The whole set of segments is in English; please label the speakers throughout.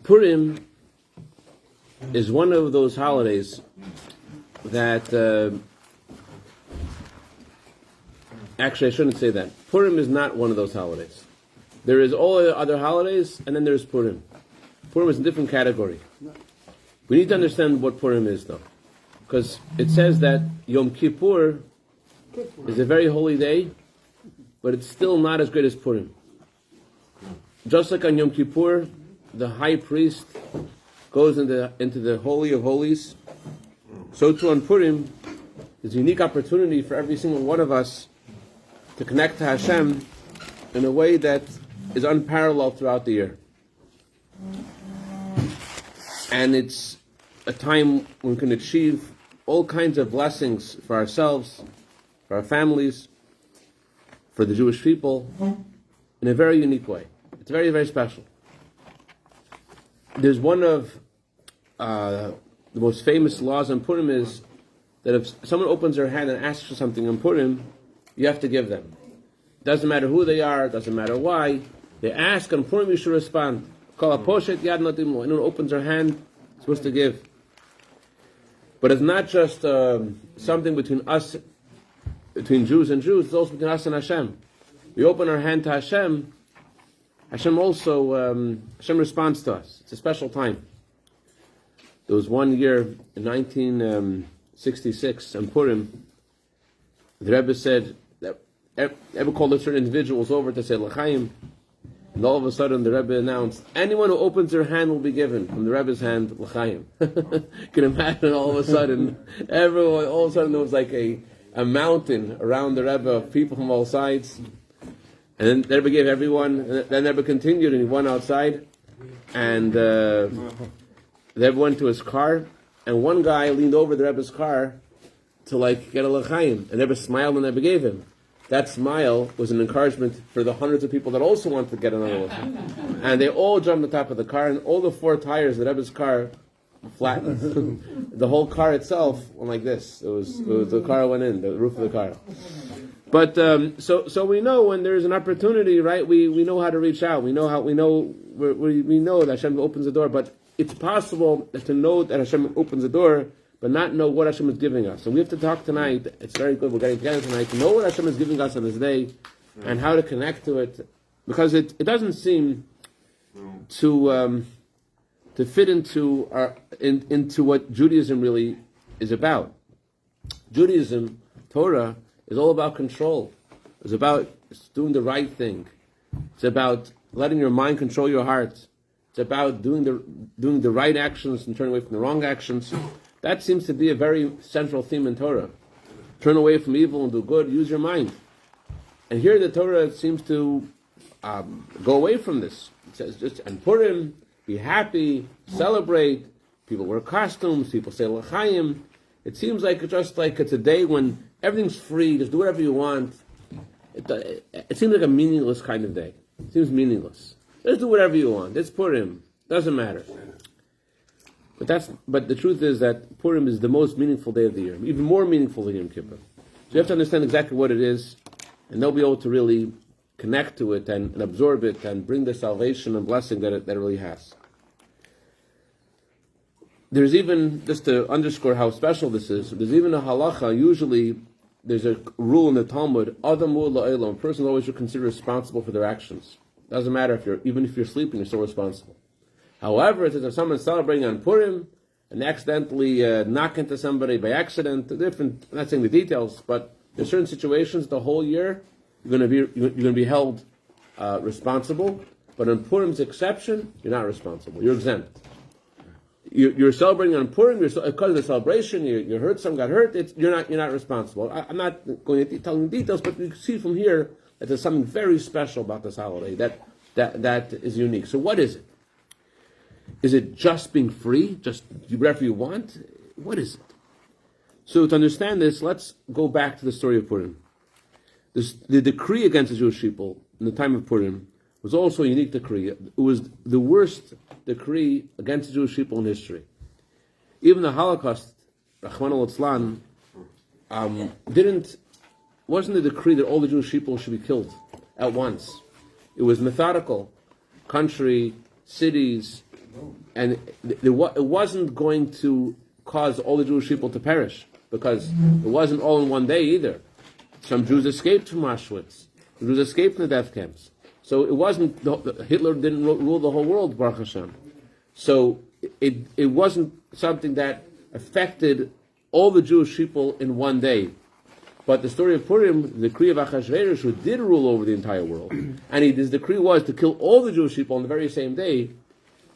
Speaker 1: Purim is one of those holidays that, actually I shouldn't say that. Purim is not one of those holidays. There is all the other holidays, and then there's Purim. Purim is a different category. We need to understand what Purim is, though. Because it says that Yom Kippur is a very holy day, but it's still not as great as Purim. Just like on Yom Kippur, the high priest goes into the Holy of Holies, so too on Purim, there's a unique opportunity for every single one of us to connect to Hashem in a way that is unparalleled throughout the year. And it's a time when we can achieve all kinds of blessings for ourselves, for our families, for the Jewish people, in a very unique way. It's very, very special. There's one of the most famous laws on Purim is that if someone opens their hand and asks for something on Purim, you have to give them. Doesn't matter who they are, doesn't matter why. They ask on Purim, you should respond. Call a poshet yad notim lo. Anyone opens their hand, supposed to give. But it's not just something between us, between Jews and Jews. It's also between us and Hashem. We open our hand to Hashem. Hashem also Hashem responds to us. It's a special time. There was one year in 1966 in Purim. The Rebbe said that Rebbe called a certain individuals over to say l'chaim. And all of a sudden, the Rebbe announced, anyone who opens their hand will be given from the Rebbe's hand, l'chaim. You can imagine all of a sudden, everyone, all of a sudden there was like a mountain around the Rebbe of people from all sides. And then the Rebbe gave everyone, and then the Rebbe continued and he went outside. And the Rebbe went to his car, and one guy leaned over the Rebbe's car to get a l'chaim. And the Rebbe smiled and the Rebbe gave him. That smile was an encouragement for the hundreds of people that also wanted to get another l'chaim. And they all jumped on top of the car, and all the four tires of the Rebbe's car flattened. The whole car itself went like this. It was the car went in, the roof of the car. But so we know when there's an opportunity, right? We know how to reach out. We know that Hashem opens the door. But it's possible to know that Hashem opens the door, but not know what Hashem is giving us. So we have to talk tonight. It's very good. We're getting together tonight to know what Hashem is giving us on this day, and how to connect to it, because it doesn't seem to fit into what Judaism really is about. Judaism, Torah, is all about control. It's about doing the right thing. It's about letting your mind control your heart. It's about doing the right actions and turning away from the wrong actions. That seems to be a very central theme in Torah. Turn away from evil and do good. Use your mind. And here the Torah seems to go away from this. It says just and Purim, be happy, celebrate. People wear costumes. People say l'chaim. It seems like it's a day when everything's free. Just do whatever you want. It seems like a meaningless kind of day. It seems meaningless. Just do whatever you want. It's Purim. Doesn't matter. But the truth is that Purim is the most meaningful day of the year, even more meaningful than Yom Kippur. So you have to understand exactly what it is, and they'll be able to really connect to it and absorb it and bring the salvation and blessing that it really has. There's even, just to underscore how special this is, there's even a halacha. Usually, there's a rule in the Talmud: Adamu la'elam. A person always should consider responsible for their actions. Doesn't matter even if you're sleeping, you're still responsible. However, it says if someone's celebrating on Purim and accidentally knock into somebody by accident, different. I'm not saying the details, but there's certain situations the whole year you're going to be held responsible. But on Purim's exception, you're not responsible. You're exempt. You're celebrating on Purim because of the celebration. You hurt, some got hurt. You're not responsible. I'm not going to tell you the details, but you can see from here that there's something very special about this holiday that is unique. So what is it? Is it just being free? Just do whatever you want? What is it? So to understand this, let's go back to the story of Purim. The decree against the Jewish people in the time of Purim was also a unique decree. It was the worst decree against the Jewish people in history. Even the Holocaust, Rahman al-Islam, wasn't a decree that all the Jewish people should be killed. at once. It was methodical. Country, cities, and it wasn't going to cause all the Jewish people to perish, because it wasn't all in one day either. Some Jews escaped from Auschwitz. Jews escaped from the death camps. So it wasn't, Hitler didn't rule the whole world, Baruch Hashem. So it wasn't something that affected all the Jewish people in one day. But the story of Purim, the decree of Achashverosh, who did rule over the entire world, and his decree was to kill all the Jewish people on the very same day.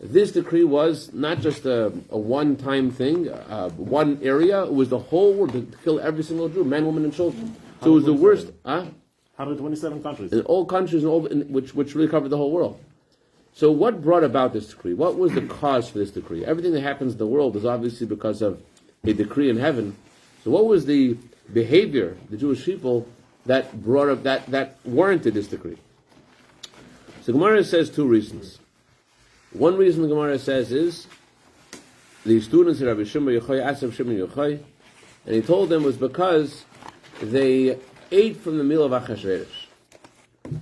Speaker 1: This decree was not just a one-time thing, one area. It was the whole world, to kill every single Jew, men, women, and children. So it was the worst.
Speaker 2: 127 countries.
Speaker 1: In all countries, which really covered the whole world. So what brought about this decree? What was the cause for this decree? Everything that happens in the world is obviously because of a decree in heaven. So what was the behavior, the Jewish people, that brought up, that warranted this decree? So Gemara says two reasons. One reason the Gemara says is the students of Rabbi Shimon Yochai asked Rabbi Shimon Yochai, and he told them was because they ate from the meal of Achashverosh.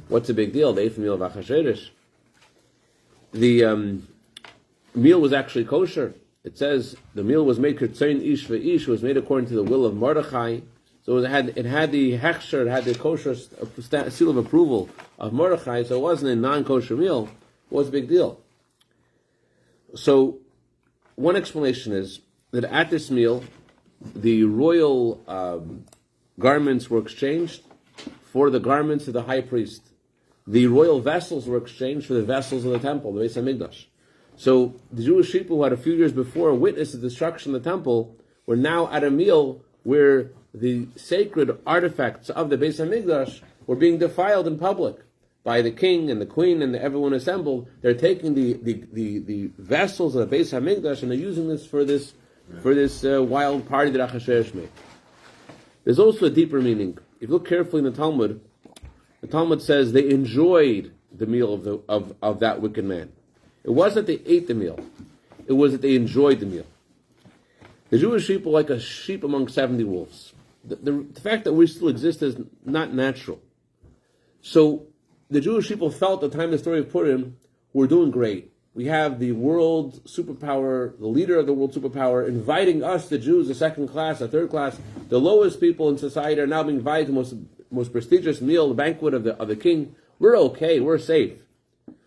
Speaker 1: What's the big deal? They ate from the meal of Achashverosh. The meal was actually kosher. It says the meal was made kertzein ish ve'ish, was made according to the will of Mordechai. So it had the hechsher, it had the kosher seal of approval of Mordechai. So it wasn't a non-kosher meal. What's the big deal? So one explanation is that at this meal, the royal garments were exchanged for the garments of the high priest. The royal vessels were exchanged for the vessels of the temple, the Beis Hamikdash. So the Jewish people who had a few years before witnessed the destruction of the temple were now at a meal where the sacred artifacts of the Beis Hamikdash were being defiled in public by the king and the queen and everyone assembled. They're taking the vessels of the Beis Hamikdash and they're using this for this wild party that Achashverosh made. There's also a deeper meaning. If you look carefully in the Talmud says they enjoyed the meal of that wicked man. It wasn't that they ate the meal. It was that they enjoyed the meal. The Jewish people like a sheep among 70 wolves. The fact that we still exist is not natural. So the Jewish people felt at the time of the story of Purim, we're doing great. We have the world superpower, the leader of the world superpower, inviting us, the Jews, the second class, the third class, the lowest people in society are now being invited to the most prestigious meal, the banquet of the king. We're okay, we're safe.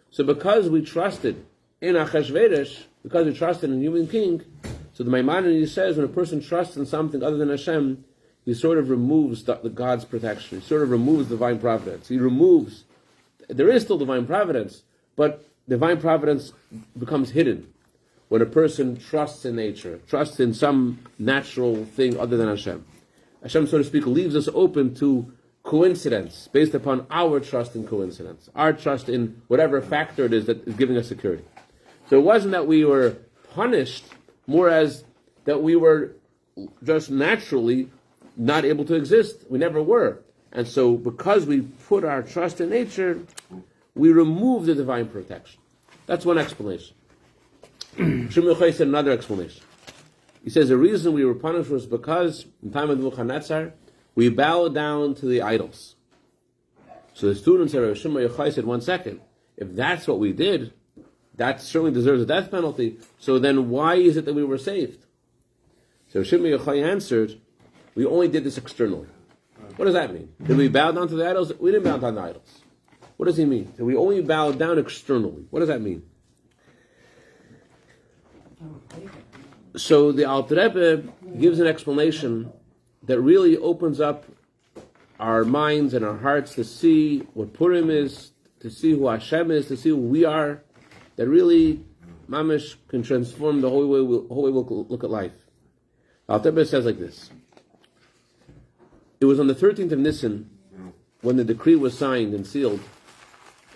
Speaker 1: So because we trusted in Achashverosh, because we trusted in a human king, so the Maimonides says when a person trusts in something other than Hashem, he sort of removes the God's protection. He sort of removes divine providence. There is still divine providence, but divine providence becomes hidden when a person trusts in nature, trusts in some natural thing other than Hashem. Hashem, so to speak, leaves us open to coincidence based upon our trust in coincidence, our trust in whatever factor it is that is giving us security. So it wasn't that we were punished, more as that we were just naturally not able to exist. We never were. And so because we put our trust in nature, we remove the divine protection. That's one explanation. Shimon Yochai said another explanation. He says the reason we were punished was because in time of Nebuchadnezzar, we bow down to the idols. So the students of Rabbi Shimon Yochai said, 1 second, if that's what we did, that certainly deserves a death penalty. So then why is it that we were saved? So Rabbi Shimon Yochai answered, we only did this externally. What does that mean? Did we bow down to the idols? We didn't bow down to the idols. What does he mean? So we only bowed down externally. What does that mean? So the Alter Rebbe gives an explanation that really opens up our minds and our hearts to see what Purim is, to see who Hashem is, to see who we are, that really, mamish, can transform the whole way we look at life. Alter Rebbe says like this. It was on the 13th of Nisan, when the decree was signed and sealed,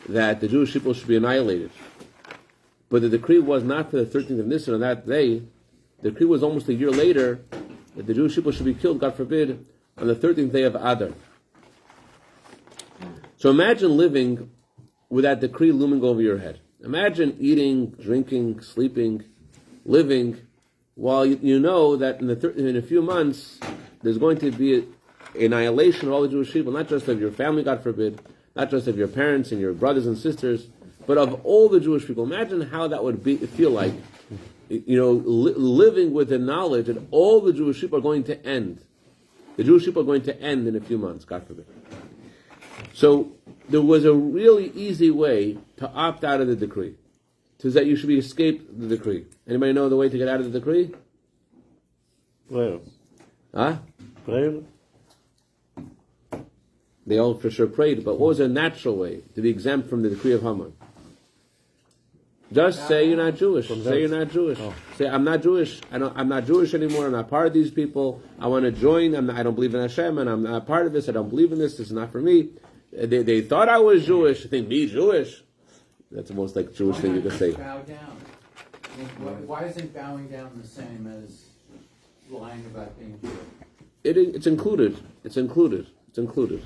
Speaker 1: that the Jewish people should be annihilated. But the decree was not for the 13th of Nisan on that day. The decree was almost a year later, that the Jewish people should be killed, God forbid, on the 13th day of Adar. So imagine living with that decree looming over your head. Imagine eating, drinking, sleeping, living, while you know that in a few months, there's going to be annihilation of all the Jewish people, not just of your family, God forbid, not just of your parents and your brothers and sisters, but of all the Jewish people. Imagine how that would feel like, living with the knowledge that all the Jewish people are going to end. The Jewish people are going to end in a few months, God forbid. So there was a really easy way to opt out of the decree, to say you should escape the decree. Anybody know the way to get out of the decree?
Speaker 2: Prayer.
Speaker 1: Huh?
Speaker 2: Prayer.
Speaker 1: They all for sure prayed, but what was a natural way to be exempt from the decree of Haman? Just say you're not Jewish. Say you're not Jewish. Oh. Say I'm not Jewish. I'm not Jewish anymore. I'm not part of these people. I want to join. I don't believe in Hashem, and I'm not part of this. I don't believe in this. This is not for me. They thought I was Jewish. They think me Jewish. That's the most like Jewish thing you could say.
Speaker 3: Bow down. Why isn't bowing down the same as lying about being Jewish?
Speaker 1: It's included. It's included. It's included.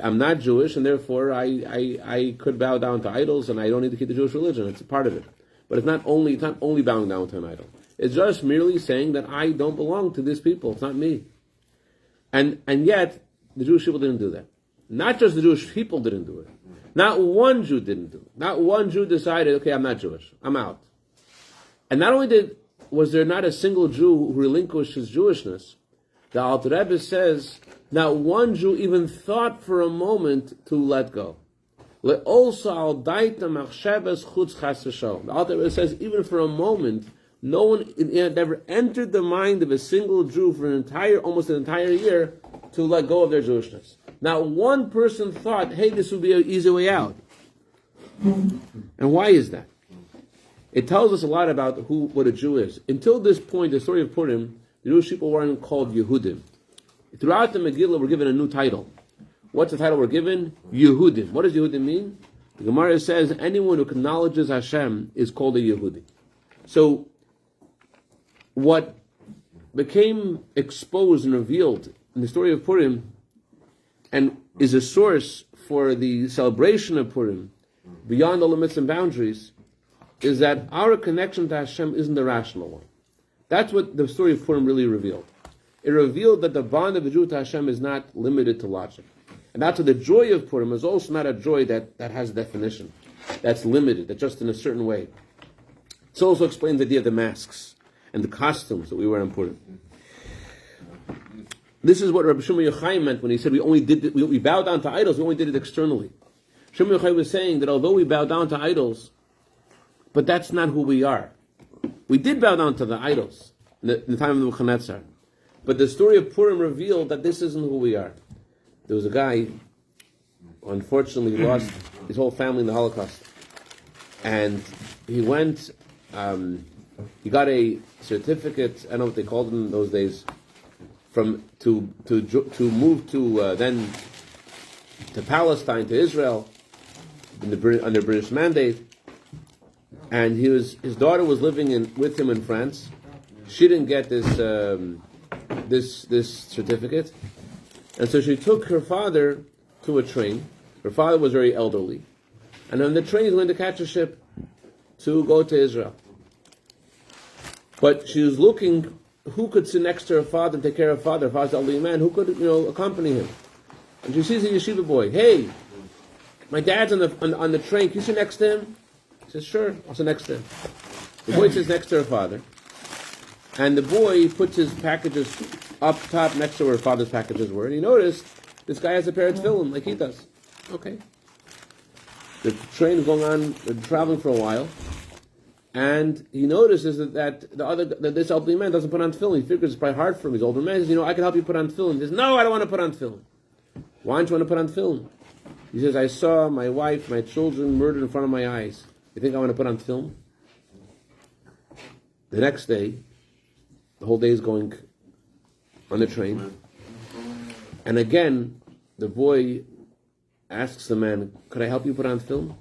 Speaker 1: I'm not Jewish, and therefore I could bow down to idols, and I don't need to keep the Jewish religion. It's a part of it. But it's not only bowing down to an idol. It's just merely saying that I don't belong to these people. It's not me. And yet the Jewish people didn't do that. Not just the Jewish people didn't do it. Not one Jew didn't do it. Not one Jew decided, okay, I'm not Jewish. I'm out. And not only was there not a single Jew who relinquished his Jewishness, the Alter Rebbe says, not one Jew even thought for a moment to let go. The Alter Rebbe says, even for a moment, no one it never entered the mind of a single Jew for almost an entire year to let go of their Jewishness. Not one person thought, hey, this would be an easy way out. And why is that? It tells us a lot about what a Jew is. Until this point, the story of Purim, the Jewish people weren't called Yehudim. Throughout the Megillah, we're given a new title. What's the title we're given? Yehudim. What does Yehudim mean? The Gemara says anyone who acknowledges Hashem is called a Yehudi. So, what became exposed and revealed in the story of Purim, and is a source for the celebration of Purim, beyond all limits and boundaries, is that our connection to Hashem isn't the rational one. That's what the story of Purim really revealed. It revealed that the bond of a Jew to Hashem is not limited to logic. And that's why the joy of Purim is also not a joy that has a definition, that's limited, that's just in a certain way. It also explains the idea of the masks and the costumes that we wear on Purim. This is what Rabbi Shimon Yochai meant when he said we bow down to idols, we only did it externally. Shimon Yochai was saying that although we bow down to idols, but that's not who we are. We did bow down to the idols in the time of the Nebuchadnezzar. But the story of Purim revealed that this isn't who we are. There was a guy who unfortunately lost his whole family in the Holocaust. And he went, he got a certificate, I don't know what they called them in those days, to move to Palestine, to Israel, under British mandate. And his daughter was living with him in France. She didn't get this certificate, and so she took her father to a train. Her father was very elderly, and on the train he's going to catch a ship to go to Israel. But she was looking who could sit next to her father and take care of her father. Her father's an elderly man. Who could accompany him? And she sees a yeshiva boy. Hey, my dad's on the train. Can you sit next to him? He says, sure, I'll sit next to him. The boy sits next to her father, and the boy puts his packages up top next to where her father's packages were, and he noticed this guy has a pair of tefillin like he does. Okay. The train is going on, they're traveling for a while, and he notices that this elderly man doesn't put on tefillin. He figures it's probably hard for him. He's older man. He says, I can help you put on tefillin. He says, no, I don't want to put on tefillin. Why don't you want to put on tefillin? He says, I saw my wife, my children murdered in front of my eyes. You think I want to put on tefillin? The next day, the whole day is going on the train. And again, the boy asks the man, could I help you put on tefillin?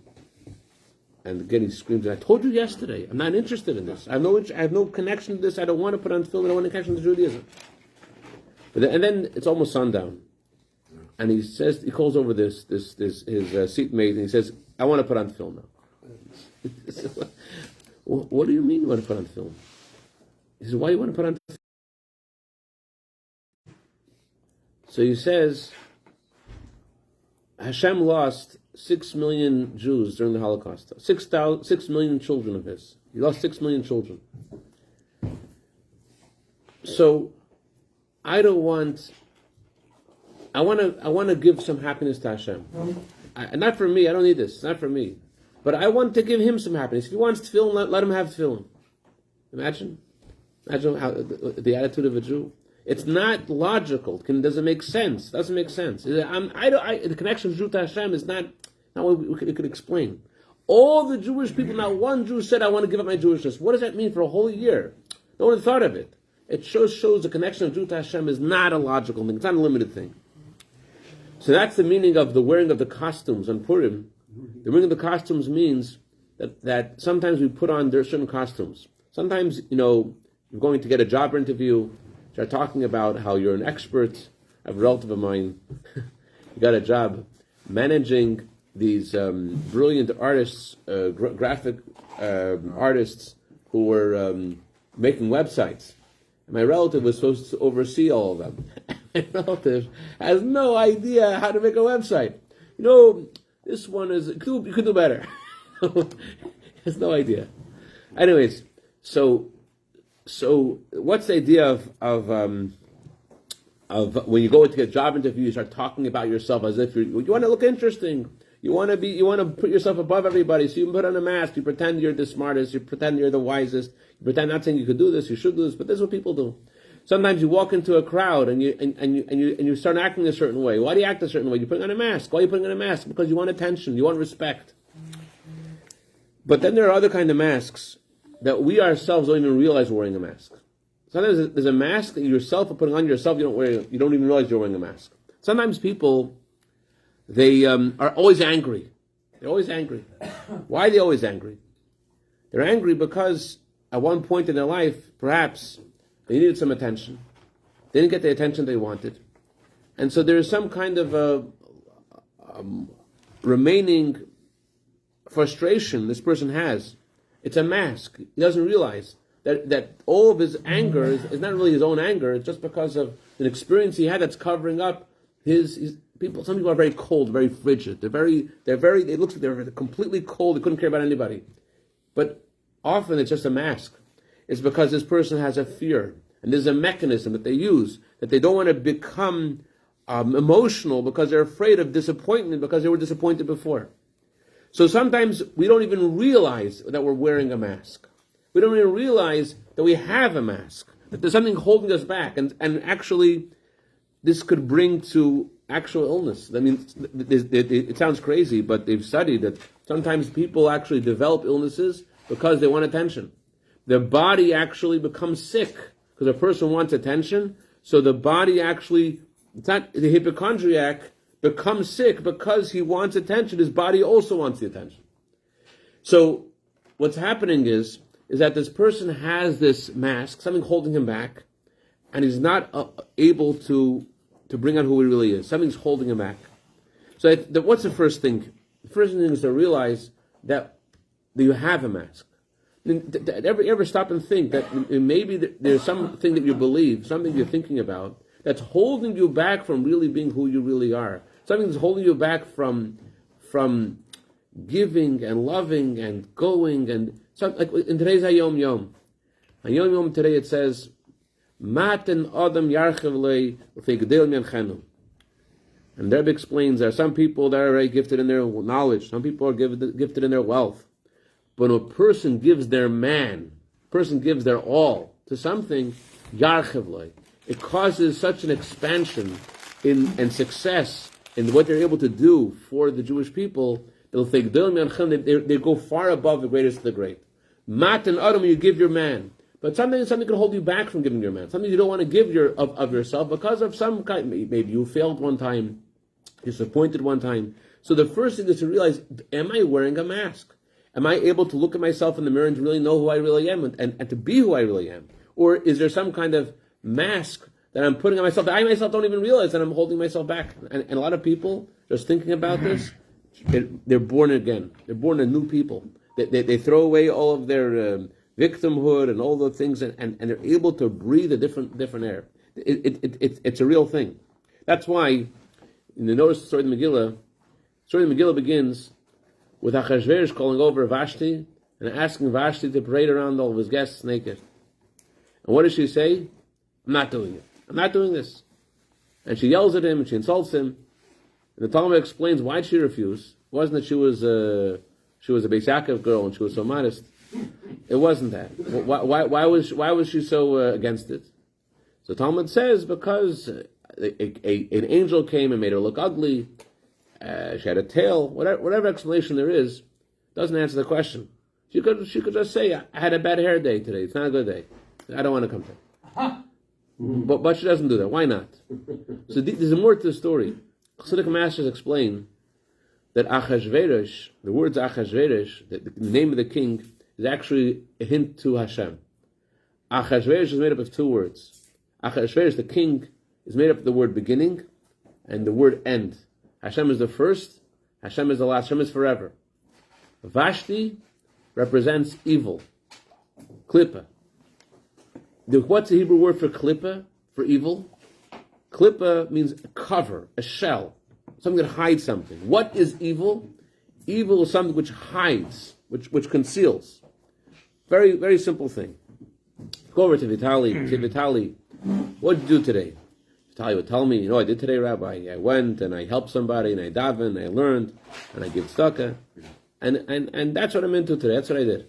Speaker 1: And again he screams, I told you yesterday, I'm not interested in this. I have no connection to this. I don't want to put on tefillin. I don't want a connection to Judaism. And then it's almost sundown. And he calls over his seatmate, and he says, I want to put on tefillin now. What do you mean you want to put on tefillin? He says, why do you want to put on tefillin? So he says, Hashem lost 6 million Jews during the Holocaust. 6 million children of his. He lost 6 million children. So, I want to give some happiness to Hashem. Not for me, I don't need this, it's not for me. But I want to give him some happiness. If he wants tefillin, let him have tefillin. Imagine how the attitude of a Jew. It's not logical. It doesn't make sense. The connection of Jew to Hashem is not what we could explain. All the Jewish people, not one Jew said, I want to give up my Jewishness. What does that mean for a whole year? No one thought of it. It shows the connection of Jew to Hashem is not a logical thing. It's not a limited thing. So that's the meaning of the wearing of the costumes on Purim. The wearing of the costumes means that sometimes we put on certain costumes. Sometimes, you're going to get a job interview, start talking about how you're an expert. I have a relative of mine, he got a job managing these brilliant artists, graphic artists who were making websites. And my relative was supposed to oversee all of them. My relative has no idea how to make a website. This one you could do better. Has no idea. Anyways, so what's the idea of when you go to get a job interview, you start talking about yourself as if you want to look interesting. You want to put yourself above everybody. So you put on a mask. You pretend you're the smartest. You pretend you're the wisest. You pretend not saying you could do this, you should do this, but this is what people do. Sometimes you walk into a crowd and you start acting a certain way. Why do you act a certain way? You're putting on a mask. Why are you putting on a mask? Because you want attention. You want respect. But then there are other kind of masks that we ourselves don't even realize we're wearing a mask. Sometimes there's a mask that you yourself are putting on yourself. You don't even realize you're wearing a mask. Sometimes people, they are always angry. They're always angry. Why are they always angry? They're angry because at one point in their life, perhaps, they needed some attention. They didn't get the attention they wanted. And so there is some kind of a remaining frustration this person has. It's a mask. He doesn't realize that all of his anger is not really his own anger. It's just because of an experience he had that's covering up his people. Some people are very cold, very frigid. It looks like they're completely cold. They couldn't care about anybody. But often it's just a mask. It's because this person has a fear. And there's a mechanism that they use, that they don't want to become emotional because they're afraid of disappointment because they were disappointed before. So sometimes we don't even realize that we're wearing a mask. We don't even realize that we have a mask, that there's something holding us back. And actually, this could bring to actual illness. I mean, it sounds crazy, but they've studied that sometimes people actually develop illnesses because they want attention. Their body actually becomes sick because a person wants attention. So the body actually, it's not the hypochondriac, becomes sick because he wants attention. His body also wants the attention. So what's happening is that this person has this mask, something holding him back, and he's not able to bring out who he really is. Something's holding him back. So what's the first thing? The first thing is to realize that you have a mask. Ever stop and think that maybe there's something that you believe, something you're thinking about, that's holding you back from really being who you really are. Something that's holding you back from giving and loving and going and like in today's Hayom Yom. Hayom Yom today it says, Maten Adam Yarchev Lei Ufegdel Menchenu. And the Rabbi explains there are some people that are very gifted in their knowledge, some people are gifted in their wealth. But when a person gives their all to something, Yarchev Lei, it causes such an expansion and success in what they're able to do for the Jewish people. They go far above the greatest of the great. Mat and Adam, you give your man. But something can hold you back from giving your man. Something you don't want to give of yourself because of some kind. Maybe you failed one time, disappointed one time. So the first thing is to realize, am I wearing a mask? Am I able to look at myself in the mirror and to really know who I really am and to be who I really am? Or is there some kind of mask that I'm putting on myself that I myself don't even realize that I'm holding myself back? And a lot of people, just thinking about this, they're born again. They're born a new people. They throw away all of their victimhood and all those things, and they're able to breathe a different air. It's a real thing. That's why, in the notice of the Megillah, Story of the Megillah begins with Achashverosh calling over Vashti and asking Vashti to parade around all of his guests naked. And what does she say? I'm not doing it. I'm not doing this. And she yells at him and she insults him. And the Talmud explains why she refused. It wasn't that she was a Beis Yaakov girl and she was so modest. It wasn't that. Why was she so against it? So Talmud says because an angel came and made her look ugly. She had a tail. Whatever explanation there is, doesn't answer the question. She could just say, I had a bad hair day today. It's not a good day. I don't want to come today. But she doesn't do that. Why not? So there's more to the story. Chassidic masters explain that Achashverosh, the words Achashverosh, the name of the king, is actually a hint to Hashem. Achashverosh is made up of two words. Achashverosh, the king, is made up of the word beginning and the word end. Hashem is the first, Hashem is the last, Hashem is forever. Vashti represents evil. Klippa. What's the Hebrew word for klippa, for evil? Klippa means a cover, a shell, something that hides something. What is evil? Evil is something which hides, which conceals. Very, very simple thing. Go over to Vitali. Say, Vitali, what did you do today? Vitali would tell me, you know, I did today, Rabbi. I went and I helped somebody and I davened and I learned and I give tzedakah. And that's what I'm into today. That's what I did.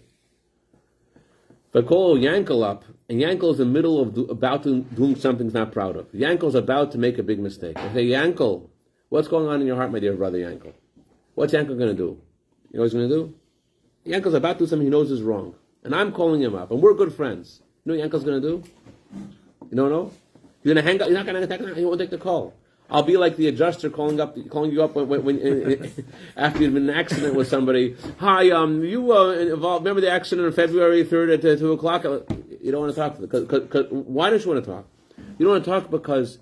Speaker 1: If I call Yankel up, and Yankel is in the middle of about to doing something he's not proud of. Yankel's about to make a big mistake. I say, Yankel, what's going on in your heart, my dear brother Yankel? What's Yankel going to do? You know what he's going to do? Yankel's about to do something he knows is wrong. And I'm calling him up, and we're good friends. You know what Yankel's going to do? You don't know? He's going to hang up. He's not going to. He won't take the call. I'll be like the adjuster calling you up when after you've been in an accident with somebody. Hi, you involved? Remember the accident on February 3rd at 2 o'clock? You don't want to talk to them. Why don't you want to talk? You don't want to talk because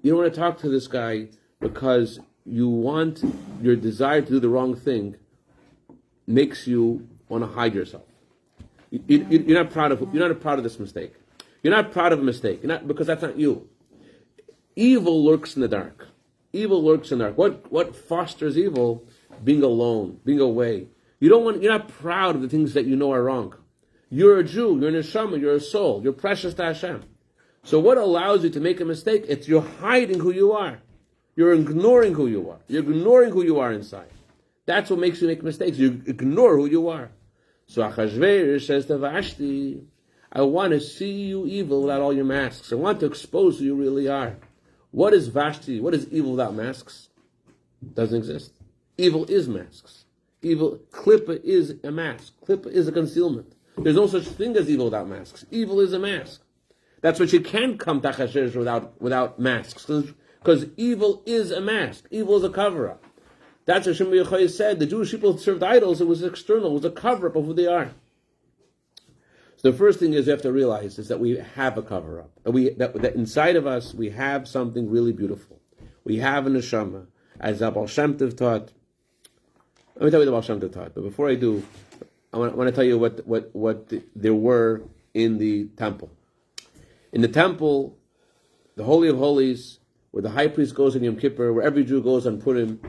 Speaker 1: you don't want to talk to this guy because you want your desire to do the wrong thing makes you want to hide yourself. You're not proud of this mistake. You're not proud of a mistake. You're not, because that's not you. Evil lurks in the dark. Evil lurks in the dark. What fosters evil? Being alone, being away. You're not proud of the things that you know are wrong. You're a Jew, you're an neshama, you're a soul, you're precious to Hashem. So what allows you to make a mistake? It's you're hiding who you are. You're ignoring who you are. You're ignoring who you are inside. That's what makes you make mistakes. You ignore who you are. So Achashverosh says to Vashti, I want to see you evil without all your masks. I want to expose who you really are. What is Vashti? What is evil without masks? Doesn't exist. Evil is masks. Klippa is a mask. Klippa is a concealment. There's no such thing as evil without masks. Evil is a mask. That's what you can't come to Achashverosh without masks. Because evil is a mask. Evil is a cover-up. That's what Shimon Yochai said. The Jewish people served idols. It was external. It was a cover-up of who they are. So the first thing is you have to realize is that we have a cover-up. That inside of us we have something really beautiful. We have a neshama. As the Baal Shem Tov taught. Let me tell you what the Baal Shem Tov taught. But before I do, I want to tell you what there were in the temple. In the temple, the Holy of Holies, where the high priest goes on Yom Kippur, where every Jew goes on Purim,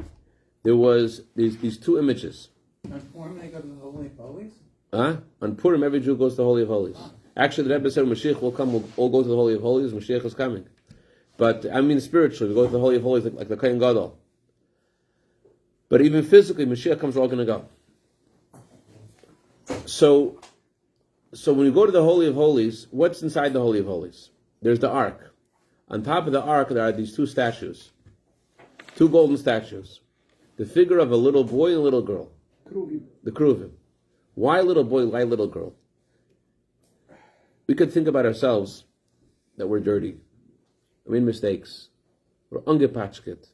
Speaker 1: there was these two images.
Speaker 3: On Purim they go to the Holy of Holies?
Speaker 1: On Purim, every Jew goes to the Holy of Holies. Actually, the Rebbe said Mashiach will come, we'll all go to the Holy of Holies, Mashiach is coming. But, I mean spiritually, we go to the Holy of Holies like the Kohen Gadol. But even physically, Mashiach comes, we're all going to go. So when you go to the Holy of Holies, what's inside the Holy of Holies? There's the Ark. On top of the Ark, there are these two statues. Two golden statues. The figure of a little boy and a little girl. The Kruvim. Why little boy, why little girl? We could think about ourselves that we're dirty. We made mistakes. We're ungepatchkit.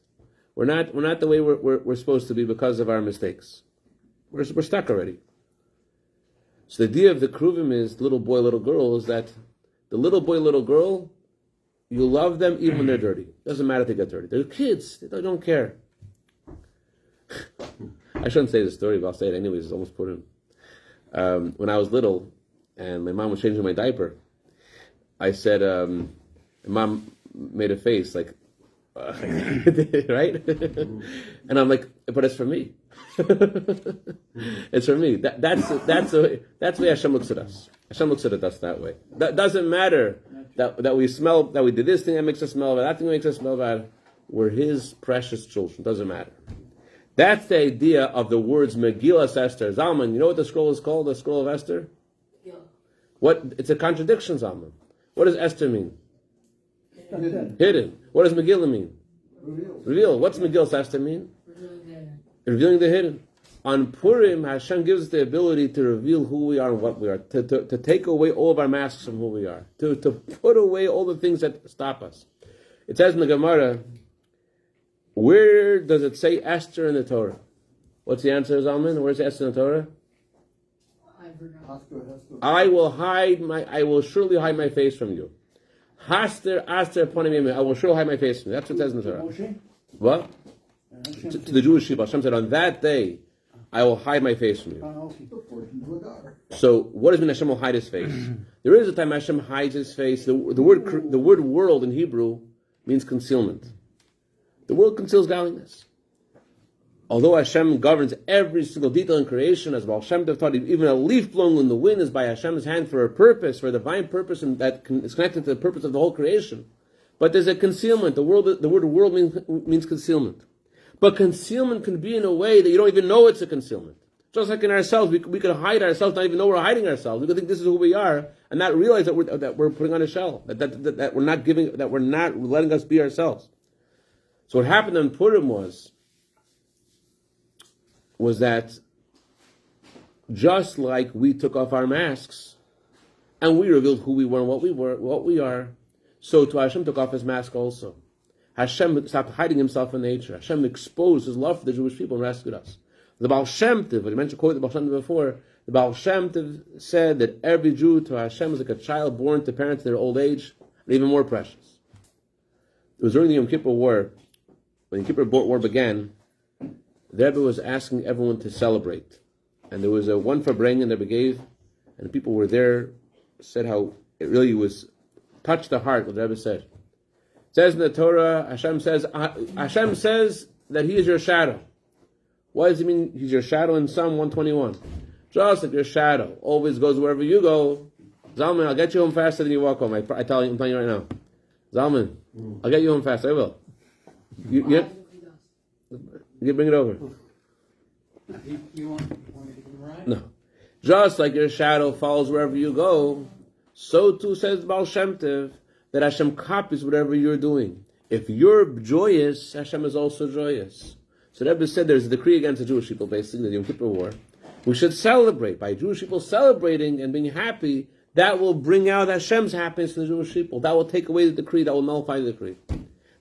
Speaker 1: We're not the way we're supposed to be because of our mistakes. We're stuck already. So the idea of the Kruvim is little boy, little girl, is that the little boy, little girl, you love them even when they're dirty. Doesn't matter if they get dirty. They're kids. They don't care. I shouldn't say this story, but I'll say it anyways. It's almost Purim. When I was little, and my mom was changing my diaper, I said, Mom made a face like, right? And I'm like, but it's for me. It's for me. That's the way Hashem looks at us. Hashem looks at us that way. That doesn't matter that we smell, that we did this thing that makes us smell bad, that thing that makes us smell bad. We're His precious children. Doesn't matter. That's the idea of the words Megillas Esther. Zalman, you know what the scroll is called? The scroll of Esther? Yeah. What? It's a contradiction, Zalman. What does Esther mean? Hidden. What does Megillah mean? Reveal. What's Megillas Esther mean? Revealing the hidden. On Purim, Hashem gives us the ability to reveal who we are and what we are, to take away all of our masks from who we are, to put away all the things that stop us. It says in the Gemara, where does it say Esther in the Torah? What's the answer, Zalman? Where's Esther in the Torah? I will surely hide my face from you. Haster, Aster, Ponim, I will surely hide my face from you. That's what it says in the Torah. What? To the Jewish people, Hashem said, on that day, I will hide my face from you. So, what does mean Hashem will hide His face? There is a time Hashem hides His face. The word world in Hebrew means concealment. The world conceals godliness. Although Hashem governs every single detail in creation, as Baal Shem Tov taught, even a leaf blown in the wind is by Hashem's hand for a purpose, for a divine purpose, and that is connected to the purpose of the whole creation. But there's a concealment. The word world means concealment. But concealment can be in a way that you don't even know it's a concealment. Just like in ourselves, we could hide ourselves, not even know we're hiding ourselves. We could think this is who we are, and not realize that we're putting on a shell, that we're not letting us be ourselves. So what happened on Purim was that just like we took off our masks and we revealed who we were and what we are, so to Hashem took off His mask also. Hashem stopped hiding Himself in nature. Hashem exposed His love for the Jewish people and rescued us. The Baal Shem Tov, I mentioned quote the Baal Shem Tov before, the Baal Shem Tov said that every Jew to Hashem is like a child born to parents in their old age, and even more precious. It was during the Yom Kippur War, when the Yom Kippur War began, the Rebbe was asking everyone to celebrate. And there was a one Farbrengen the Rebbe gave, and the people were there, said how it really was, touched the heart, what the Rebbe said. It says in the Torah, Hashem says that He is your shadow. What does it mean He's your shadow in Psalm 121? Just like your shadow always goes wherever you go. Zalman, I'll get you home faster than you walk home. I'm telling you right now. Zalman, I'll get you home faster. I will. You bring it over.
Speaker 3: You want me to come right?
Speaker 1: No. Just like your shadow follows wherever you go, so too says Baal Shem Tov, that Hashem copies whatever you're doing. If you're joyous, Hashem is also joyous. So the Rebbe said there's a decree against the Jewish people, basically, the Yom Kippur War. We should celebrate. By Jewish people celebrating and being happy, that will bring out Hashem's happiness to the Jewish people. That will take away the decree, that will nullify the decree.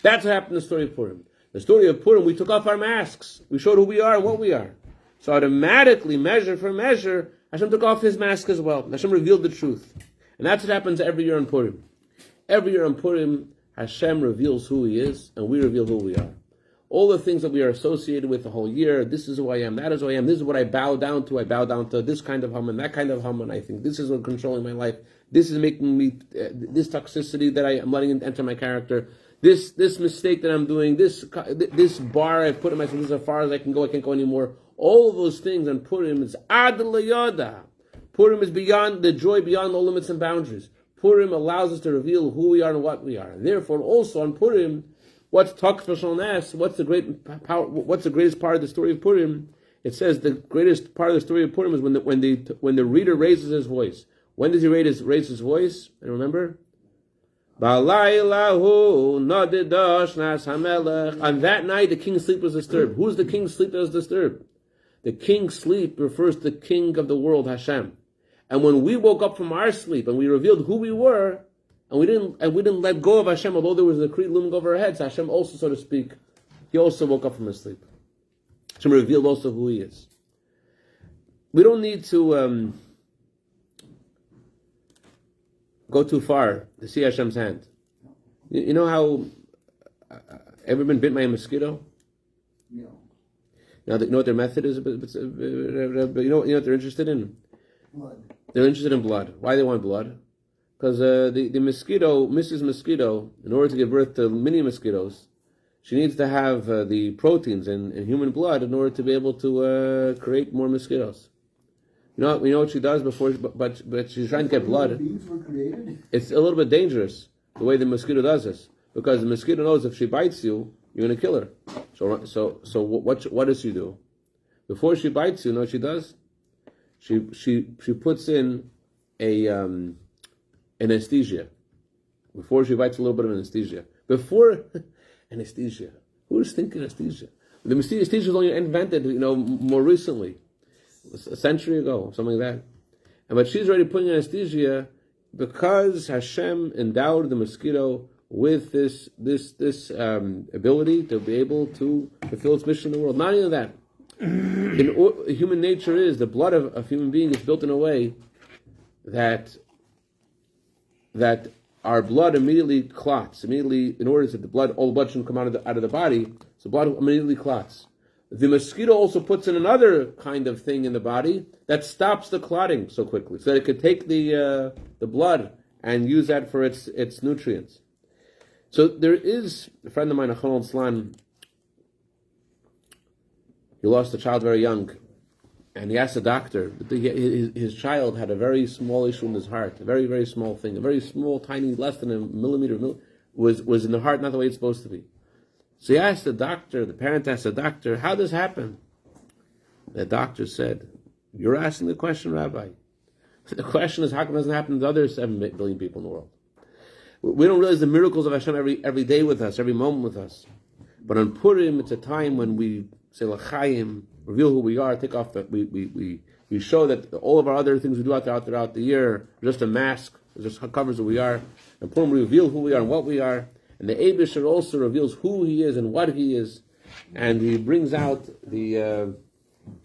Speaker 1: That's what happened in the story of Purim. The story of Purim, we took off our masks. We showed who we are and what we are. So automatically, measure for measure, Hashem took off His mask as well. Hashem revealed the truth. And that's what happens every year on Purim. Every year on Purim, Hashem reveals who He is, and we reveal who we are. All the things that we are associated with the whole year, this is who I am, that is who I am, this is what I bow down to. I bow down to this kind of Haman, that kind of Haman. I think this is what's controlling my life. This is making me, this toxicity that I am letting enter my character. This mistake that I'm doing, this bar I've put in myself, this is as far as I can go, I can't go anymore. All of those things on Purim is Ad L'Yoda. Purim is beyond the joy, beyond all limits and boundaries. Purim allows us to reveal who we are and what we are. And therefore, also on Purim, what's Tok V'Shon, what's the greatest part of the story of Purim? It says the greatest part of the story of Purim is when the reader raises his voice. When does he raise his voice? And remember? On that night, the king's sleep was disturbed. Who's the king's sleep that was disturbed? The king's sleep refers to the king of the world, Hashem. And when we woke up from our sleep and we revealed who we were, and we didn't let go of Hashem, although there was a decree looming over our heads, Hashem also, so to speak, He also woke up from his sleep. Hashem revealed also who He is. We don't need to go too far to see Hashem's hand. You know how ever been bit by a mosquito?
Speaker 3: No.
Speaker 1: You know what their method is? You know what they're interested in?
Speaker 3: Blood.
Speaker 1: They're interested in blood. Why they want blood? Because the mosquito, Mrs. Mosquito, in order to give birth to mini mosquitoes, she needs to have the proteins in human blood in order to be able to create more mosquitoes. You know what she does before, but she's trying to get blood.
Speaker 4: Beings were created?
Speaker 1: It's a little bit dangerous the way the mosquito does this, because the mosquito knows if she bites you, you're going to kill her. So what does she do? Before she bites you know what she does? She puts in a anesthesia. Before she bites, a little bit of anesthesia. Before anesthesia, who's thinking anesthesia? The anesthesia was only invented, more recently, a century ago, something like that. But she's already putting anesthesia because Hashem endowed the mosquito with this ability to be able to fulfill its mission in the world. Not only that, human nature is the blood of human being is built in a way that our blood immediately clots. Immediately, in order that all the blood shouldn't come out of the body, so blood immediately clots. The mosquito also puts in another kind of thing in the body that stops the clotting so quickly, so that it could take the blood and use that for its nutrients. So there is a friend of mine, Achon Slan. He lost a child very young, and he asked the doctor. His child had a very small issue in his heart, a very, very small thing, a very small, tiny, less than a millimeter, was in the heart, not the way it's supposed to be. So he asked the doctor, the parent asked the doctor, how does this happen? The doctor said, you're asking the question, Rabbi. The question is, how come it doesn't happen to the other 7 billion people in the world? We don't realize the miracles of Hashem every day with us, every moment with us. But on Purim, it's a time when we say L'chaim, reveal who we are, take off we show that all of our other things we do throughout the year are just a mask, it just covers who we are. And Purim, we reveal who we are and what we are. And the Eibusher also reveals who he is and what he is. And he brings out the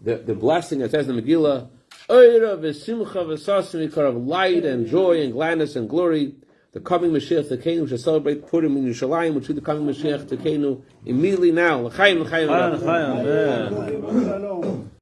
Speaker 1: blessing that says in the Megillah, Oira v'simcha v'sasim, of light and joy and gladness and glory. The coming Mashiach Tekenu, we shall celebrate Purim in Yerushalayim, which is the coming Mashiach Tekenu immediately now. L'chaim, l'chaim, l'chaim.